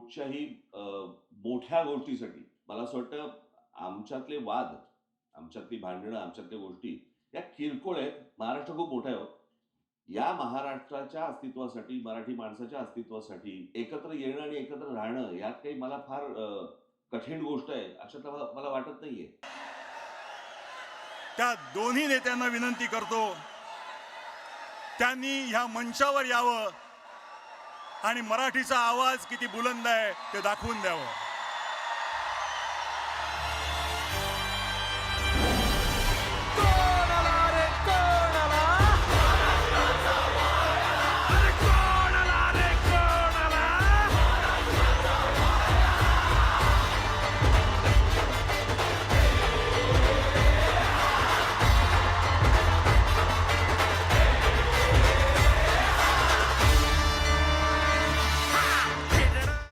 कुठच्याही मोठ्या गोष्टीसाठी मला असं वाटतं आमच्यातले वाद, आमच्यातली भांडणं, आमच्यातल्या गोष्टी या किरकोळ आहेत. महाराष्ट्र खूप मोठा आहे हो. या महाराष्ट्राच्या अस्तित्वासाठी, मराठी माणसाच्या अस्तित्वासाठी एकत्र येणं आणि एकत्र राहणं यात काही मला फार कठीण गोष्ट आहे अशातलं मला वाटत नाहीये. त्या दोन्ही नेत्यांना विनंती करतो, त्यांनी ह्या मंचावर यावं आणि मराठीचा आवाज किती बुलंद आहे ते दाखवून द्यावं.